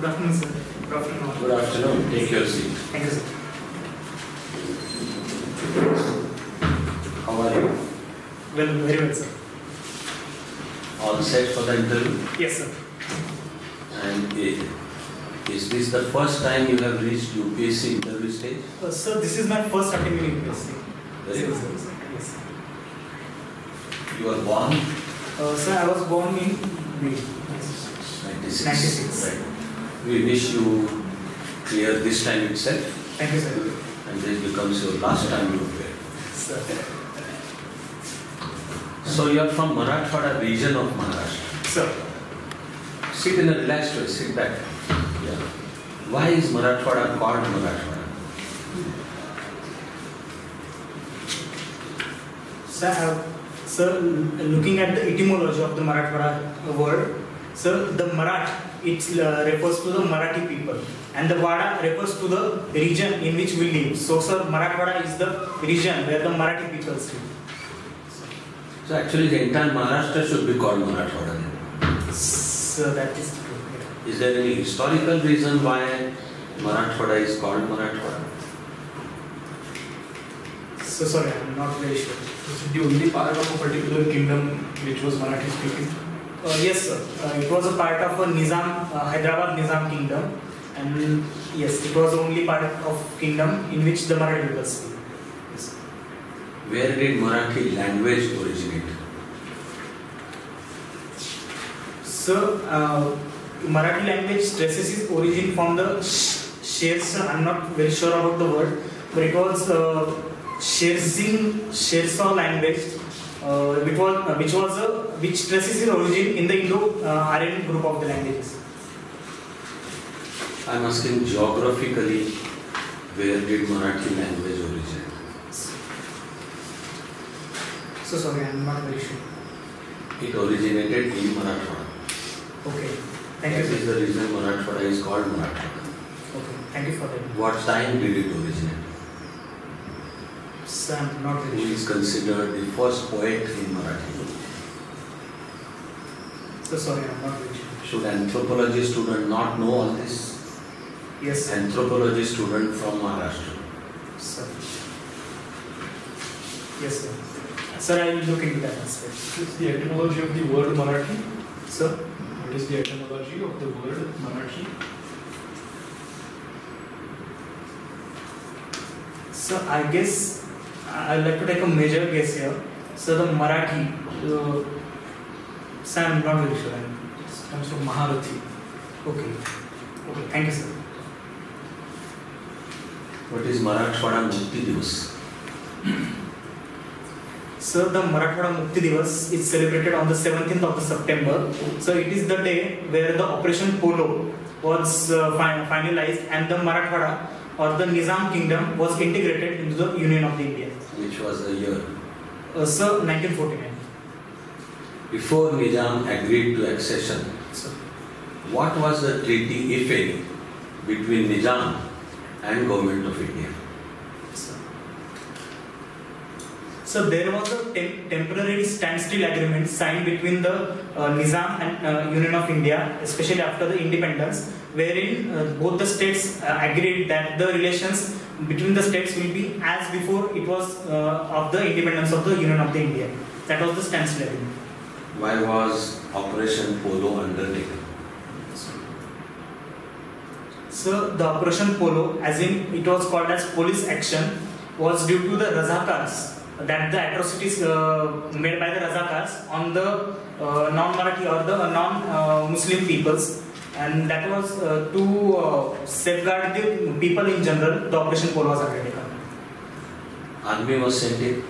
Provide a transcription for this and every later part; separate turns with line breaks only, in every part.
Good afternoon, sir. Good afternoon.
Good afternoon. Take your seat.
Thank you, sir.
How are you?
Well, very well, sir.
All set for the interview?
Yes, sir.
And is this the first time you have reached UPSC interview stage?
Sir, this is my first attempt in UPSC.
Very
Yes,
good.
sir. Yes.
You are born
Sir, I was born in May.
96.
96.
Right. We wish you clear this time itself,
Thank you, sir.
and this becomes your last time you appear.
Sir.
So you are from Marathwada region of Maharashtra.
Sir.
Sit in a relaxed way. Sit back. Yeah. Why is Marathwada called Marathwada?
Sir, looking at the etymology of the Marathwada word, sir, the Marath, it refers to the Marathi people, and the Vada refers to the region in which we live. So, sir, Marathwada is the region where the Marathi people live.
So actually the entire Maharashtra should be called Marathwada then.
So, that is true. Yeah.
Is there any historical reason why Marathwada is called Marathwada?
So, sorry, I'm not very sure.
Was it the only part of a particular kingdom which was Marathi speaking?
Yes, sir. It was a part of a Nizam, Hyderabad Nizam kingdom, and yes, it was the only part of kingdom in which the Marathi people speak. Yes.
Where did Marathi language originate?
So, Marathi language traces its origin from the Shersa. I'm not very sure about the word, but it was Shersa language, which traces its origin in the Indo-Aryan group of the languages.
I'm asking geographically, where did Marathi language originate?
So sorry, I'm not very sure.
It originated in Marathwada.
Okay, thank
That
you.
is the reason Marathwada is called Marathwada.
Okay, thank you for that.
What time did it originate?
So I'm not
Who
very sure.
is considered the first poet in Marathi?
So sorry, I'm not very sure.
Should anthropology student not know all this?
Yes, sir.
Anthropology student from Maharashtra.
Sir. Yes, sir. Sir, I will look into that aspect.
What is the etymology of the word Marathi?
Sir,
What is the etymology of the word Marathi?
so I guess I'd like to take a major guess here. So the Marathi, sir, I'm not very sure.
It comes from Maharathi.
Okay. Okay, thank you, sir.
What is Marathwada Mukti Divas?
So the Marathwada Mukti Divas is celebrated on the 17th of the September. So it is the day where the Operation Polo was finalized and the Marathwada or the Nizam kingdom was integrated into the Union of the India.
Which was the year?
Sir, 1949.
Before Nizam agreed to accession,
Sir.
what was the treaty, if any, between Nizam and Government of India?
So there was a temporary standstill agreement signed between the Nizam and Union of India, especially after the independence, wherein both the states agreed that the relations between the states will be as before it was of the independence of the Union of the India. That was the standstill agreement.
Why was Operation Polo undertaken?
So the Operation Polo, as in it was called as police action, was due to the Razakars, that the atrocities made by the Razakars on the non-Marathi or the non-Muslim peoples, and that was to safeguard the people in general. The Operation Polo was undertaken.
Army was sent in.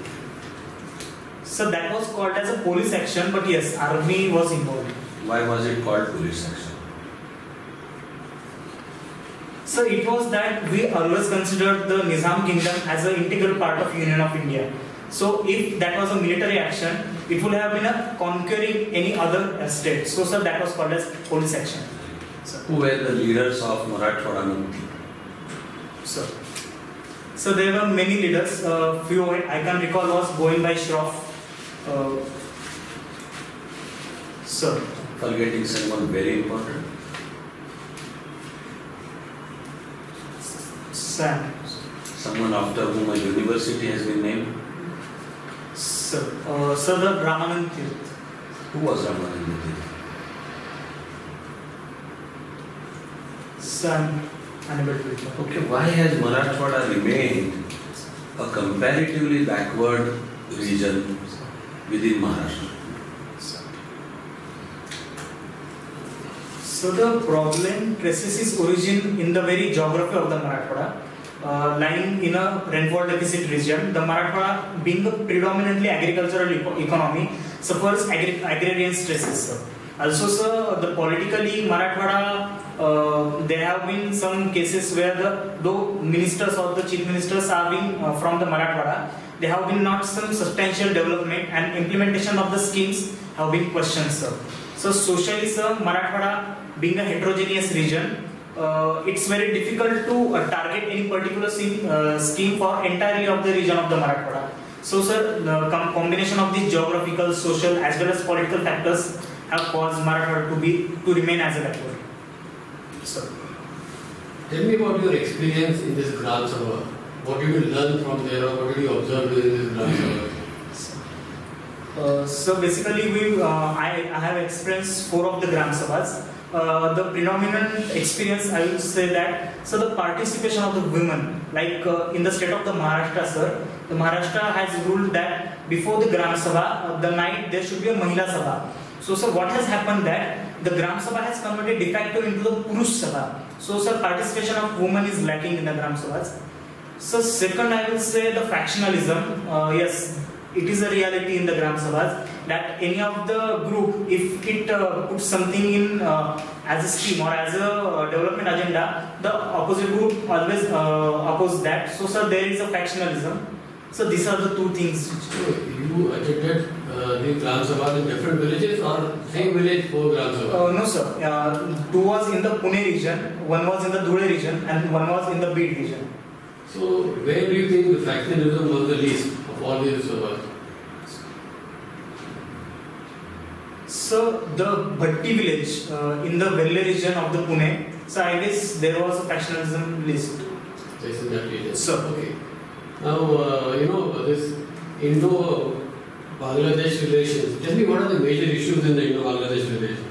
So that was called as a police action, but yes, army was involved.
Why was it called police action?
So it was that we always considered the Nizam kingdom as an integral part of Union of India. So if that was a military action, it would have been a conquering any other state. So sir, that was called as police action.
Who were the leaders of Marathwada Mukti?
So there were many leaders. Few I can recall was going by Shroff.
Forgetting someone very important.
Sam.
Someone after whom a university has been named?
Sir, the Ramanand Tirth.
Who was Ramananda Tirth?
Sam, unable to recall.
Okay, why has Marathwada remained a comparatively backward region within Maharashtra?
So the problem traces its origin in the very geography of the Marathwada, lying in a rainfall deficit region. The Marathwada, being a predominantly agricultural economy, suffers agrarian stresses. Sir. Also, sir, the politically Marathwada, there have been some cases where though ministers or the chief ministers are being from the Marathwada, there have been not some substantial development and implementation of the schemes have been questioned, sir. So socially, sir, Marathwada being a heterogeneous region, it's very difficult to target any particular scheme for entirely of the region of the Marathwada. So, sir, the combination of these geographical, social, as well as political factors have caused Marathwada to remain as a backward. Sir.
Tell me about your experience in this Gram Sabha. What did you learn from there, or what did you observe during this Gram Sabha?
So basically, I have experienced 4 of the Gram Sabhas. The predominant experience, I will say that, so the participation of the women, like in the state of the Maharashtra, sir, the Maharashtra has ruled that before the Gram Sabha, the night there should be a Mahila Sabha. So, sir, what has happened that the Gram Sabha has converted de facto into the Purush Sabha. So, sir, participation of women is lacking in the Gram Sabhas. So, second, I will say the factionalism. Yes, it is a reality in the Gram Sabhas that any of the group, if it puts something in as a scheme or as a development agenda, the opposite group always oppose that. So, sir, there is a factionalism. So, these are the 2 things.
So, you attended the Gram Sabha in different villages or same village for Gram Sabha?
No, sir. 2 was in the Pune region, 1 was in the Dhule region, and 1 was in the Beed region.
So, where do you think the factionalism was the least of all these Sabhas?
So, the Bhatti village in the Velle region of the Pune, so I guess there was a factionalism list.
Yes, in that region.
Sir.
Okay. Now, this Indo-Bangladesh relations. Tell me, what are the major issues in the Indo-Bangladesh relations?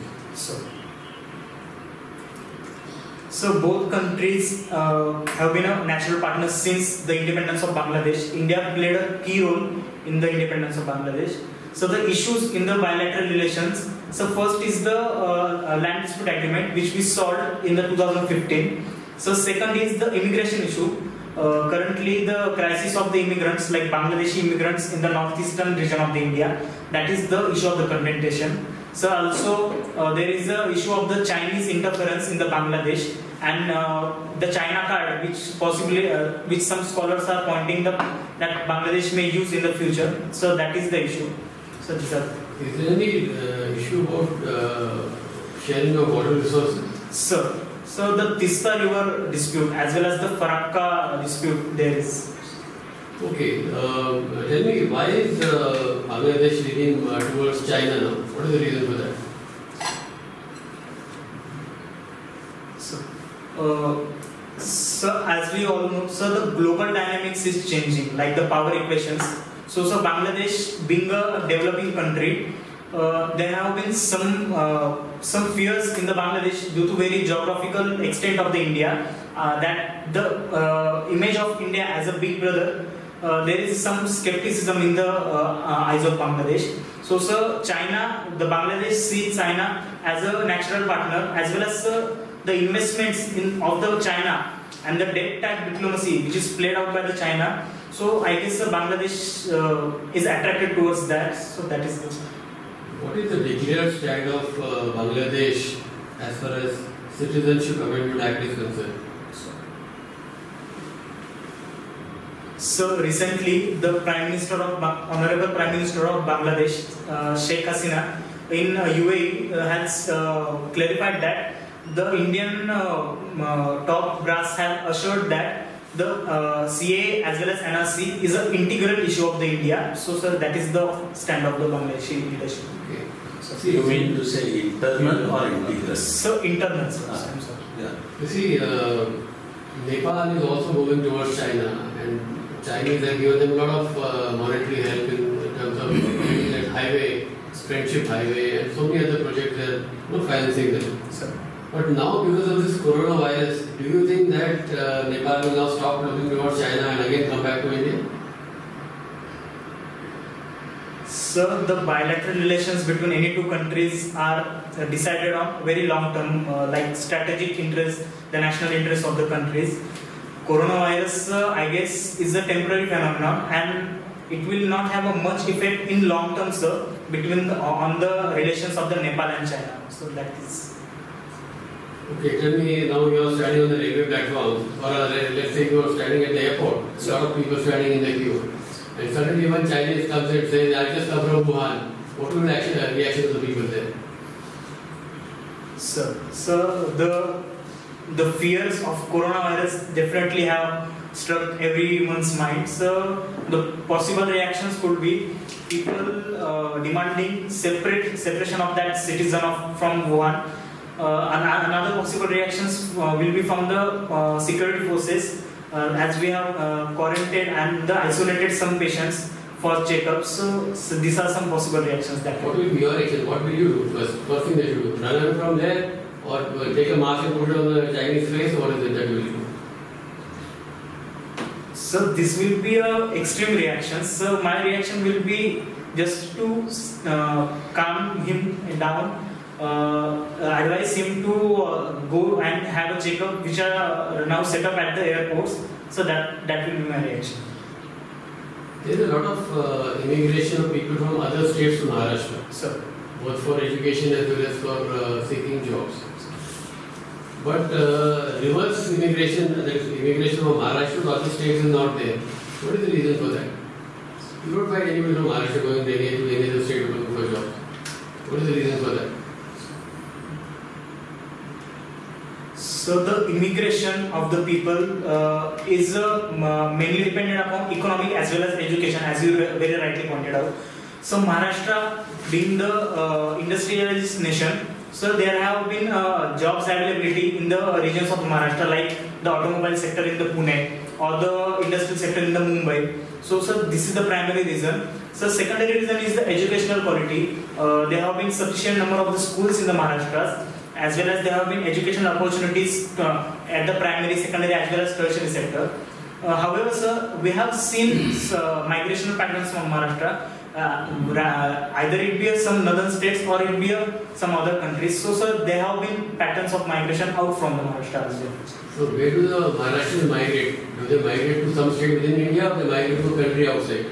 So both countries have been a natural partners since the independence of Bangladesh. India played a key role in the independence of Bangladesh. So the issues in the bilateral relations. So first is the land dispute agreement, which we solved in the 2015. So second is the immigration issue. Currently the crisis of the immigrants, like Bangladeshi immigrants in the northeastern region of the India, that is the issue of the contention. So also there is the issue of the Chinese interference in the Bangladesh and the China card, which possibly which some scholars are pointing that Bangladesh may use in the future. So that is the issue. So these are.
Is there any issue about sharing of water resources?
So the Tista River dispute as well as the Farakka dispute there is.
Okay, tell me, why is Bangladesh leaning towards China now? What is the reason for that?
So as we all know, the global dynamics is changing, like the power equations. So Bangladesh being a developing country, there have been some fears in the Bangladesh due to very geographical extent of the India, that the image of India as a big brother, there is some skepticism in the eyes of Bangladesh. So China, the Bangladesh sees China as a natural partner, as well as the investments of the China and the debt tag diplomacy which is played out by the China. So I guess Bangladesh is attracted towards that. So that is the.
What is the declared stand of Bangladesh as far as Citizenship Amendment Act is concerned?
So recently, the Honorable Prime Minister of Bangladesh, Sheikh Hasina, in UAE has clarified that the Indian top brass have assured that the CA as well as NRC is an integral issue of the India. So, sir, that is the stand of the Bangladeshi leadership.
Okay.
So you mean to say internal or integral?
So internal, sir.
I'm sorry. Yeah.
You see, Nepal is also moving towards China, and Chinese have given them a lot of monetary help in terms of that highway, Friendship Highway, and so many other projects they are financing them.
Sir.
But now, because of this coronavirus, do you think that Nepal will now stop looking towards China and again come back to India?
So the bilateral relations between any two countries are decided on very long term, like strategic interest, the national interest of the countries. Coronavirus, I guess, is a temporary phenomenon, and it will not have a much effect in long term, sir, between on the relations of the Nepal and China. So that is.
Okay, tell me, now you are standing on the railway platform, or let's say you are standing at the airport, a lot of people standing in the queue, and suddenly one Chinese comes and says, I just come from Wuhan. What will the reaction of the people there?
So the fears of coronavirus definitely have struck everyone's mind. So the possible reactions could be people demanding separation of that citizen from Wuhan. Another possible reactions will be from the security forces, as we have quarantined and isolated some patients for checkups. So these are some possible reactions that.
What will be your reaction? What will you do first thing that you do? Run away from there, or take a mask and put it on the Chinese face? What is it that you will do?
So this will be a extreme reaction. So my reaction will be just to calm him down. Advise him to go and have a checkup, which are now set up at the airports. So that will be my reaction.
There is a lot of immigration of people from other states to Maharashtra,
So
both for education as well as for seeking jobs. But reverse immigration, that is immigration from Maharashtra to other states is not there. What is the reason for that? You don't find anybody from Maharashtra going to any other state looking for jobs. What is the reason for that?
So the immigration of the people is mainly dependent upon economic as well as education, as you very rightly pointed out. So Maharashtra being the industrialized nation, so there have been jobs availability in the regions of Maharashtra, like the automobile sector in the Pune or the industrial sector in the Mumbai. So this is the primary reason. So secondary reason is the educational quality. There have been sufficient number of the schools in the Maharashtra, as well as there have been educational opportunities at the primary, secondary as well as tertiary sector. However, sir, we have seen migration patterns from Maharashtra. Either it be some northern states or it be some other countries. So, sir, there have been patterns of migration out from the Maharashtra as well.
So, where do the Maharashtrians migrate? Do they migrate to some state within India, or they migrate to a country outside?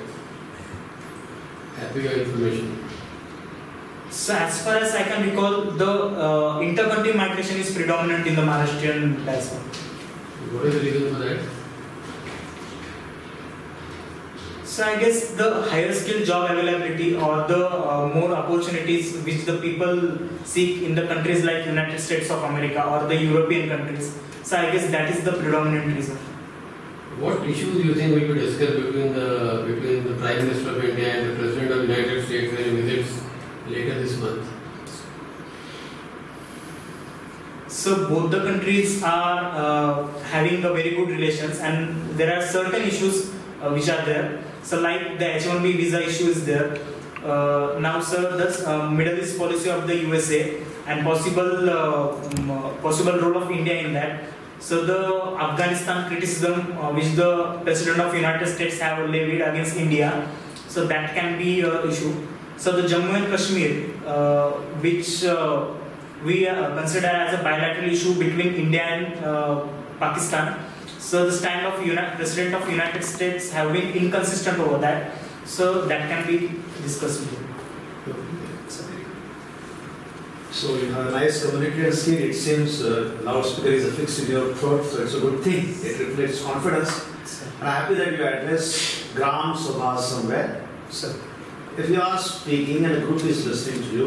Happy your information.
So, as far as I can recall, the inter-country migration is predominant in the Maharashtrian diaspora.
What is the reason for that?
So I guess the higher skill job availability or the more opportunities which the people seek in the countries like United States of America or the European countries. So I guess that is the predominant reason.
What issues do you think we could discuss between the Prime Minister of India and the President of the United States when he visits later this month?
So both the countries are having a very good relations, and there are certain issues which are there. So like the H-1B visa issue is there. Now, sir, the Middle East policy of the USA and possible role of India in that. So the Afghanistan criticism which the President of United States have levied against India, so that can be an issue. So the Jammu and Kashmir, which we consider as a bilateral issue between India and Pakistan. So the stand of President of United States have been inconsistent over that. So that can be discussed.
So you have a nice communicator skill. It seems loudspeaker is affixed in your throat, so it's a good thing. It reflects confidence. And I'm happy that you address Gram Sabha somewhere.
So,
if you are speaking and a group is listening to you,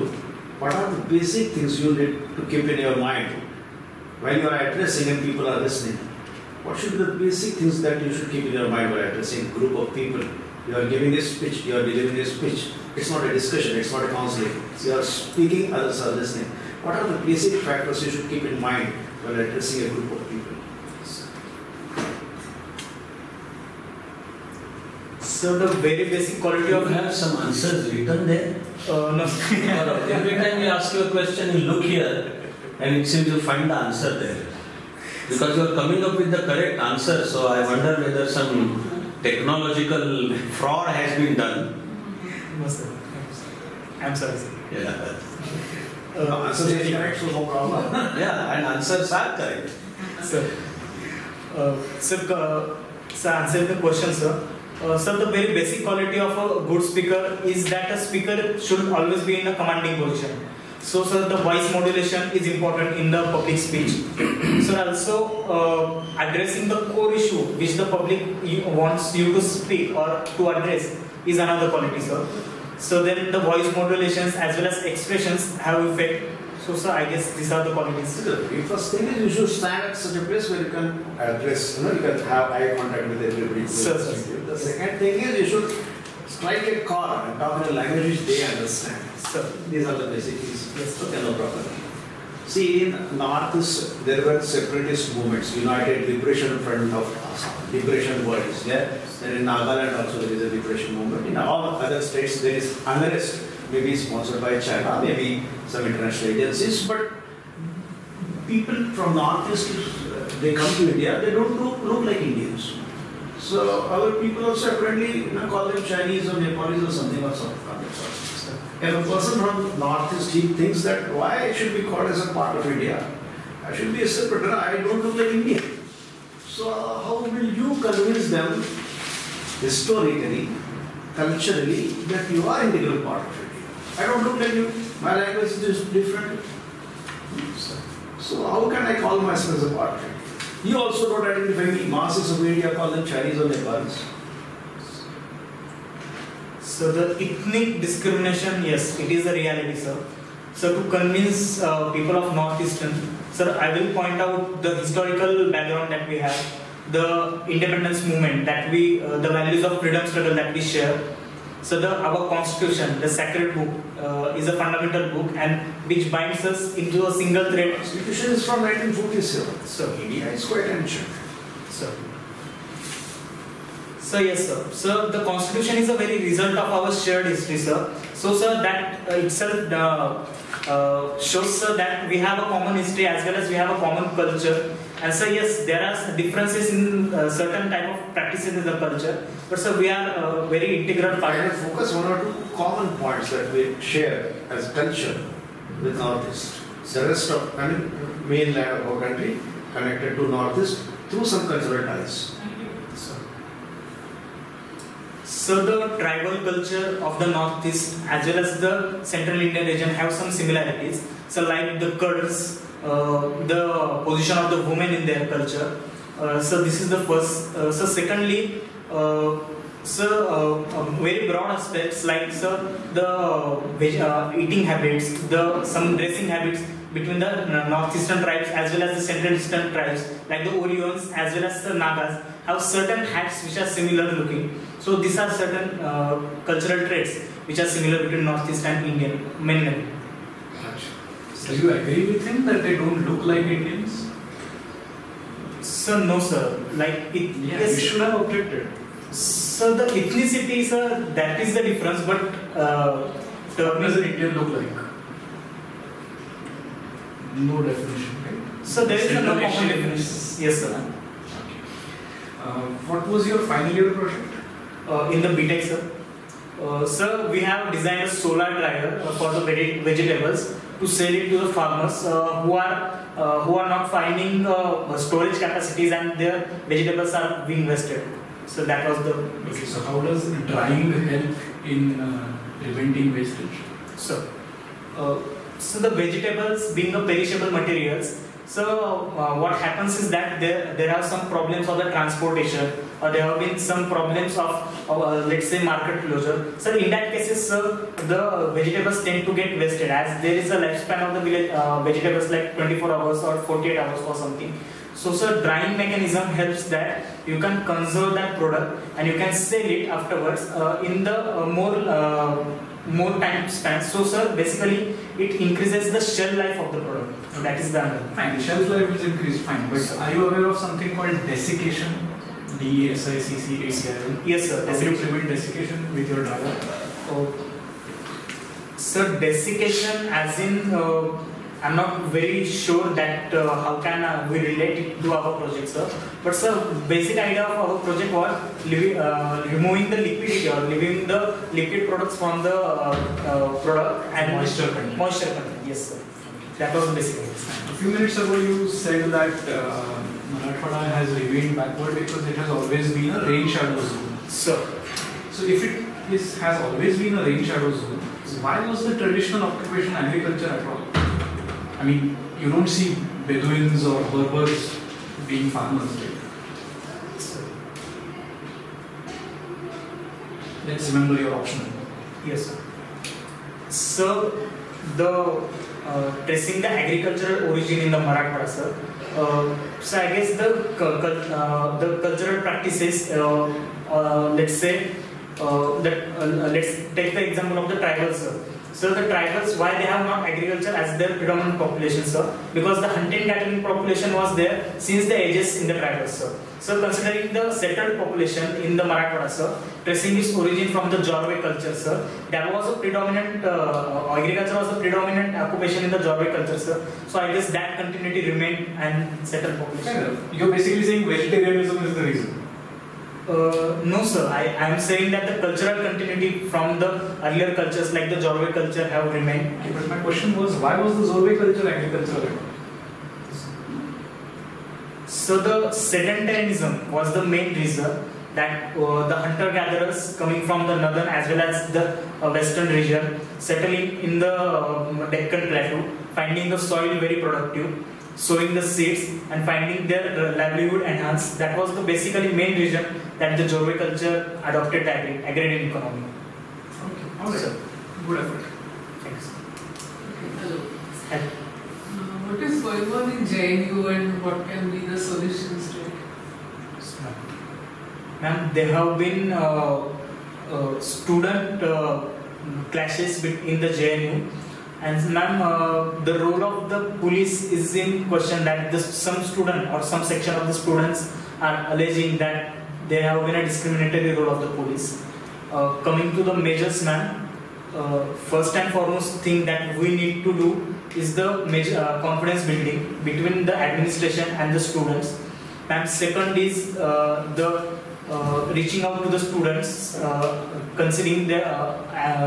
what are the basic things you need to keep in your mind while you are addressing and people are listening? What should be the basic things that you should keep in your mind while addressing a group of people? You are giving a speech, you are delivering a speech. It's not a discussion, it's not a counseling. You are speaking, others are listening. What are the basic factors you should keep in mind while addressing a group of people?
So the very basic quality
You
of
have some answers written there.
no.
Every time we ask you a question, you look here and it seems you find the answer there. Because you are coming up with the correct answer, so I wonder whether some technological fraud has been done.
No, sir. I'm sorry, sir.
Yeah.
Answers are correct, so no problem.
Yeah, and answers are correct.
Sir, sir, answer the question, sir. Sir, the very basic quality of a good speaker is that a speaker should always be in a commanding position. So, sir, the voice modulation is important in the public speech. Sir, also addressing the core issue which the public wants you to speak or to address is another quality, sir. So then the voice modulations as well as expressions have effect. So, sir, I guess these are the qualities.
The first thing is you should stand at such a place where you can address, you can have eye contact with everybody.
Sir.
The second thing is you should strike a chord and talk in a language which they understand.
Sir.
These are the basic things.
Yes.
Okay, no problem. See, in North, there were separatist movements, United Liberation Front of Assam, Liberation Boys. Yeah? Then in Nagaland also there is a liberation movement. In all other states there is unrest, maybe sponsored by China, maybe some international agencies, but people from Northeast, they come to India, they don't look like Indians. So our people also apparently call them Chinese or Nepalese or something of some kind. If a person from Northeast, he thinks that why I should be called as a part of India? I should be a separate, I don't look like Indian. So how will you convince them historically, culturally, that you are integral part of India? I don't look like you, my language is different. So how can I call myself as a part of India? You also don't identify me. Masses of India call them Chinese or Nepalese.
So the ethnic discrimination, yes, it is a reality, sir. So to convince people of Northeastern, sir, I will point out the historical background that we have, the independence movement that we, the values of freedom struggle that we share. So our constitution, the sacred book, is a fundamental book and which binds us into a single thread.
Constitution is from 1947.
So
India is quite ancient.
So yes, sir. So the constitution is a very result of our shared history, sir. So sir, that itself shows, sir, that we have a common history as well as we have a common culture. And so yes, there are differences in certain type of practices in the culture, but sir, we are a very integral part.
I will focus one or two common points that we share as culture with Northeast. The rest of mainland of our country connected to Northeast through some cultural ties.
So the tribal culture of the Northeast as well as the Central Indian region have some similarities. So like the Kurds, the position of the women in their culture. So this is the first. So secondly, very broad aspects like the eating habits, some dressing habits between the Northeastern tribes as well as the Central Eastern tribes, like the Orions as well as the Nagas, have certain hats which are similar looking. So these are certain cultural traits which are similar between Northeast and Indian men.
Do you agree with him that they don't look like Indians?
So no, sir. Like it.
Yeah,
Yes.
we should have objected.
So the ethnicity, sir, that is the difference. But
What does an Indian look like? No definition, right?
so there is no
Central
common
Asian.
definition. Yes, sir.
What was your final year project?
In the BTech, sir. Sir, we have designed a solar dryer for the vegetables to sell it to the farmers who are not finding storage capacities and their vegetables are being wasted. So that was the.
Okay, so how does drying help in preventing wastage?
So the vegetables being a perishable materials, so what happens is that there are some problems of the transportation or there have been some problems of let's say market closure. So in that cases, the vegetables tend to get wasted as there is a lifespan of the vegetables like 24 hours or 48 hours or something. So sir, drying mechanism helps that you can conserve that product and you can sell it afterwards in the more time span. So sir, basically it increases the shelf life of the product. That is the answer.
Fine, shelf life is increased, fine. But are you aware of something called desiccation? DSICC-87.
Yes, sir.
How do you prevent desiccation with your driver?
So desiccation, as in, I'm not very sure that how can we relate it to our project, sir. But sir, basic idea of our project was removing the liquidity or removing the liquid products from the product and
Moisture content.
Moisture content, yes, sir. That was the basic idea.
A few minutes ago, you said that Marathwada has remained backward because it has always been a rain shadow zone.
So
if it has always been a rain shadow zone, why was the traditional occupation agriculture at all? I mean, you don't see Bedouins or Berbers being farmers, right? Let's remember your option.
yes, sir. So the tracing the agricultural origin in the Marathwada, sir. So I guess the cultural practices, let's say let's take the example of the tribals, sir. So the tribals, why they have not agriculture as their predominant population, sir? Because the hunting gathering population was there since the ages in the tribals, sir. So considering the settled population in the Marathwada, sir, tracing its origin from the Jorwe culture, sir, that was a predominant, agriculture was a predominant occupation in the Jorwe culture, sir. So I guess that continuity remained and settled population.
You're basically saying vegetarianism is the reason.
No, sir. I am saying that the cultural continuity from the earlier cultures like the Jorwe culture have remained.
Okay, but my question was, why was the Zorwe culture agricultural?
So the sedentarism was the main reason that the hunter-gatherers coming from the northern as well as the western region settling in the Deccan Plateau, finding the soil very productive, sowing the seeds and finding their livelihood enhanced. That was the basically main reason that the Jorwe culture adopted the agrarian economy.
Okay, alright.
So,
Good effort.
thanks.
Hello.
And
What is going on in JNU and what can be the solutions to it?
Ma'am, there have been student clashes in the JNU, and ma'am, the role of the police is in question. That some student or some section of the students are alleging that there have been a discriminatory role of the police. Coming to the measures, ma'am, first and foremost thing that we need to do is the confidence building between the administration and the students. And second is the reaching out to the students, considering their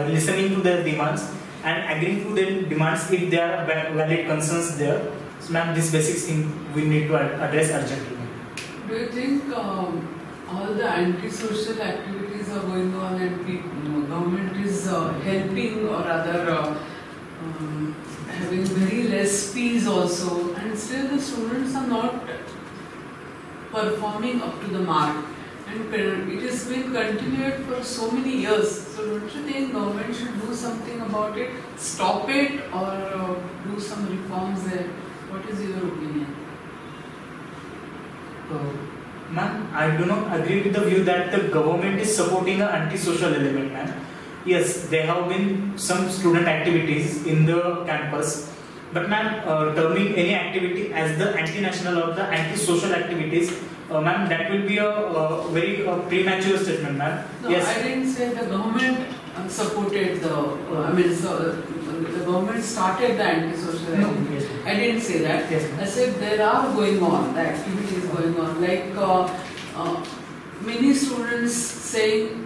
listening to their demands and agreeing to their demands if there are valid concerns there. So, ma'am, this basic thing we need to address urgently.
Do you think all the antisocial activities are going on and government is helping or rather having very less fees also, and still the students are not performing up to the mark, and it has been continued for so many years? So don't you think government should do something about it, stop it, or do some reforms there? What is your opinion?
Ma'am, I do not agree with the view that the government is supporting an antisocial element, ma'am. Yes, there have been some student activities in the campus, but ma'am, terming any activity as the anti-national or the anti-social activities, ma'am, that will be a very premature statement, ma'am.
No,
Yes.
I didn't say the government supported the, the government started the antisocial
No,
activity.
yes.
I didn't say that.
Yes.
I said there are going on, the activities going on, like many students saying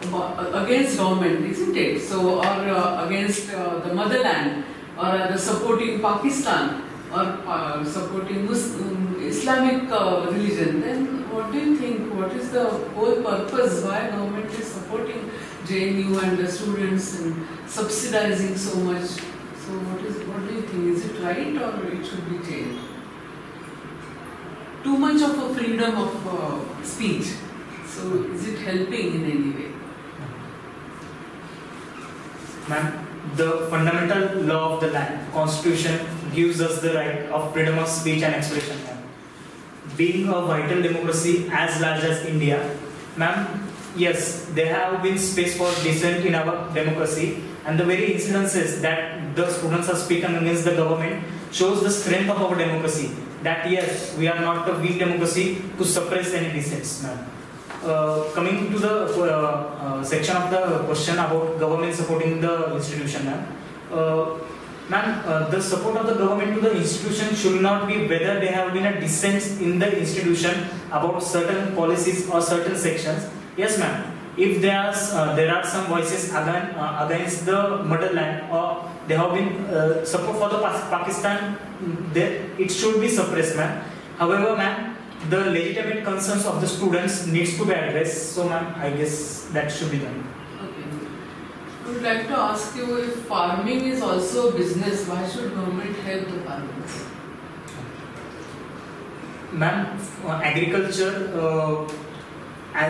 against government, isn't it? So, or against the motherland, or supporting Pakistan, or supporting Islamic religion. Then what do you think? What is the whole purpose? Why government is supporting JNU and the students and subsidizing so much? So what do you think? Is it right or it should be changed? Too much of a freedom of speech. So is it helping in any way?
Ma'am, the fundamental law of the land, Constitution, gives us the right of freedom of speech and expression, ma'am. Being a vital democracy as large as India, ma'am, yes, there have been space for dissent in our democracy, and the very incidences that the students are speaking against the government shows the strength of our democracy. that yes, we are not a weak democracy to suppress any dissents, ma'am. Coming to the section of the question about government supporting the institution, ma'am. Ma'am, the support of the government to the institution should not be whether there have been a dissent in the institution about certain policies or certain sections. Yes, ma'am. If there are some voices against the motherland or there have been support for the Pakistan, it should be suppressed, ma'am. However, ma'am, the legitimate concerns of the students needs to be addressed. So, ma'am, I guess that should be done.
I would like to ask you, if farming is also a business, why should government help the farmers?
Ma'am, agriculture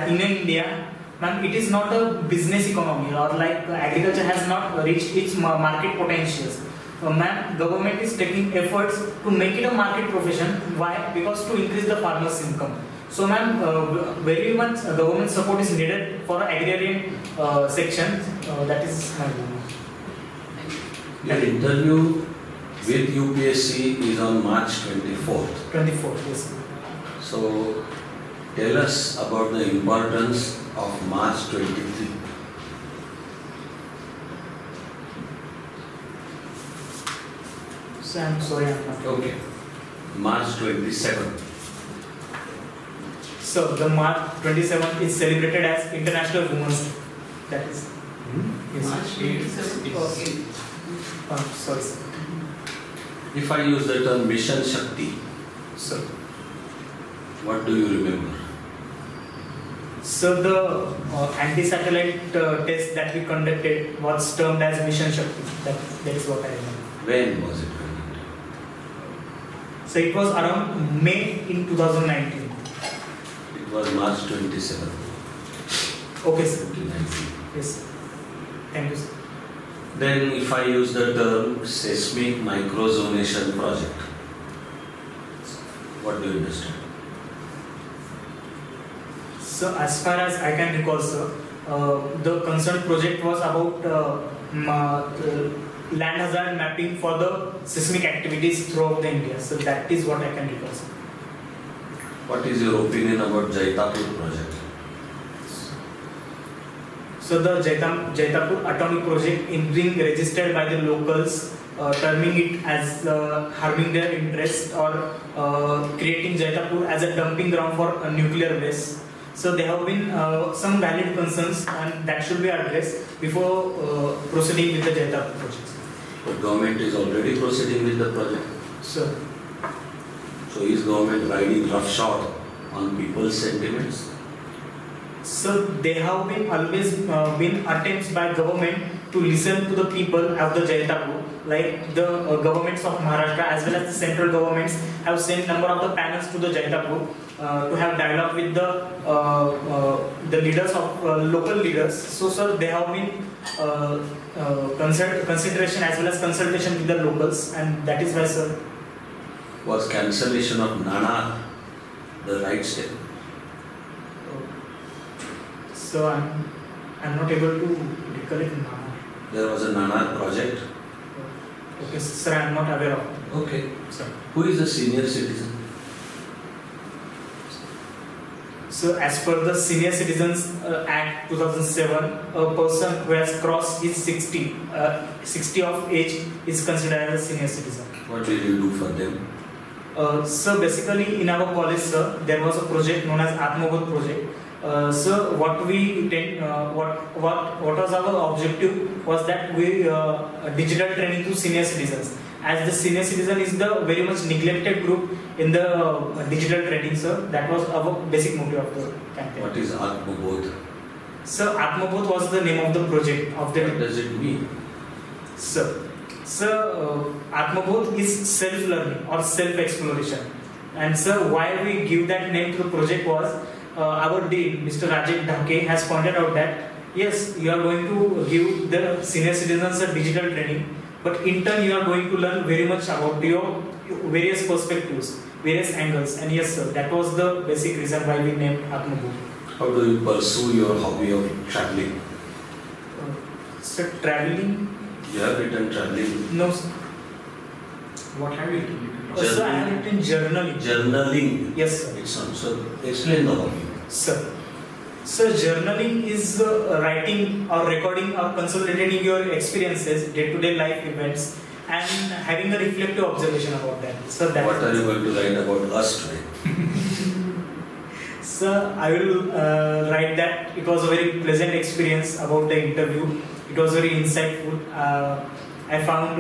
in India, ma'am, it is not a business economy, or like agriculture has not reached its market potentials. Ma'am, government is taking efforts to make it a market profession. Why? Because to increase the farmers' income. So, ma'am, very much government support is needed for agrarian section. That is my view.
Your interview with UPSC is on March 24th.
24th, yes.
So, tell us about the importance of March 23.
So, I'm sorry, I'm not.
Okay. March 27.
So, the March 27th is celebrated as International Women's Day. That is. Yes.
March 27th? Okay.
Sorry, sir.
If I use the term Mission Shakti,
So,
what do you remember?
so the anti-satellite test that we conducted was termed as Mission Shakti. That is what I remember.
When was it conducted?
So, it was around May in 2019.
It was March 27th,
Okay, sir.
2019.
Yes. Thank you, sir.
Then if I use the term seismic microzonation project, what do you understand?
So, as far as I can recall, sir, the concerned project was about land hazard mapping for the seismic activities throughout the India. So, that is what I can recall, sir.
What is your opinion about Jaitapur project?
So, the Jaitapur atomic project is being registered by the locals, terming it as harming their interest or creating Jaitapur as a dumping ground for nuclear waste. So, there have been some valid concerns and that should be addressed before proceeding with the Jaitapur project.
The government is already proceeding with the project.
So,
So is government riding roughshod on people's sentiments?
So they have been always been attempts by government to listen to the people of the Jaitapur, like the governments of Maharashtra as well as the central governments have sent number of the panels to the Jaitapur to have dialogue with the leaders of local leaders. So sir, they have been consideration as well as consultation with the locals, and that is why sir.
Was cancellation of Nanar the right step?
So I'm not able to recollect now.
There was a Nanar project.
Okay, sir, I'm not aware of.
Okay.
Sir.
Who is a senior citizen?
So, as per the Senior Citizens Act 2007, a person who has crossed his 60 of age is considered as a senior citizen.
What did you do for them?
So, basically, in our college, sir, there was a project known as Atmabodh project. So, what was our objective was that we digital training to senior citizens. As the senior citizen is the very much neglected group in the digital training, sir. That was our basic motive of the campaign.
What is Atmabodh?
So Atmabodh was the name of the project of the.
What does it mean?
So Atmabodh is self-learning or self-exploration. And sir, why we give that name to the project was our dean, Mr. Rajesh Dhake, has pointed out that yes, you are going to give the senior citizens a digital training, but in turn you are going to learn very much about your various perspectives, various angles. And yes, sir, that was the basic reason why we named Atmabodh.
How do you pursue your hobby of traveling?
So traveling?
You have written traveling.
No, sir.
What have you written?
So I have written journaling.
Journaling.
Yes, sir.
It's not. So explain the hobby.
Sir. So journaling is writing or recording or consolidating your experiences, day-to-day life events, and having a reflective observation about that. So that.
What are you going to write about us today?
So I will write that it was a very pleasant experience about the interview. It was very insightful. I found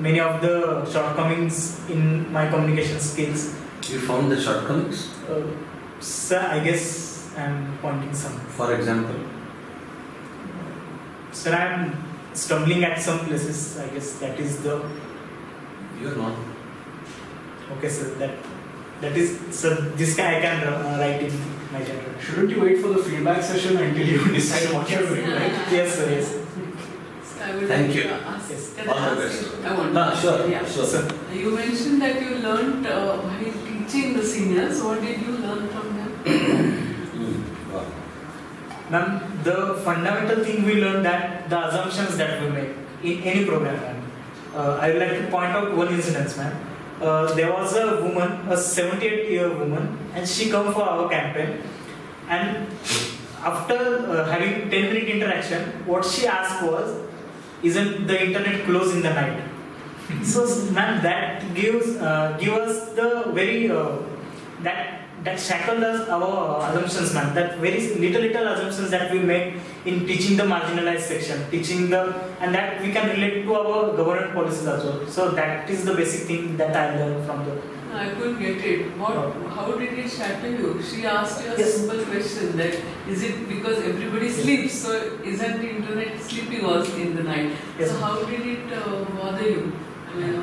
many of the shortcomings in my communication skills.
You found the shortcomings?
Sir, I guess I'm pointing some.
For example?
Sir, I'm stumbling at some places. I guess that is the.
You're not.
Okay, sir. That is. So this guy I can write in my journal.
Shouldn't you wait for the feedback session until you decide what you're going to write?
Yes, sir. Yes.
So I would
Thank
like
you.
to ask,
Yes.
can I
All the
ask
best.
you? I want
No, sure,
Yeah.
sure.
Sir.
You mentioned that you learned while teaching the seniors. What did you learn from them?
Wow.
Ma'am, the fundamental thing we learned that the assumptions that we make in any program, ma'am. I would like to point out one incident, ma'am. There was a woman, a 78-year woman, and she come for our campaign. And after having 10-minute interaction, what she asked was, "Isn't the internet closed in the night?" So, ma'am, that give us the very that shackled us our assumptions, ma'am. That very little assumptions that we make in teaching the marginalized section, and that we can relate to our government policies as well. So that is the basic thing that I learned from the.
I couldn't get it. How did it shatter you? She asked you a
Yes.
simple question that is it because everybody sleeps, so isn't the internet sleeping also in the night?
Yes.
So how did it bother you? I mean,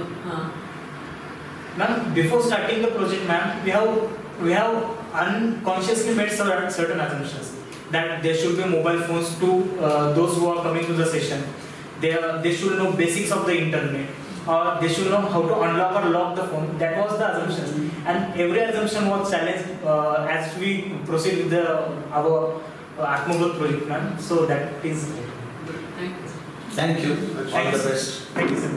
Ma'am, before starting the project, ma'am, we have unconsciously made certain assumptions that there should be mobile phones to those who are coming to the session. They should know basics of the internet, or they should know how to unlock or lock the phone. That was the assumptions, and every assumption was challenged as we proceed with our Atmogrowth project, ma'am. So that is.
thank you.
Thank you. All
Thank
the
you, sir.
best.
Thank you, sir.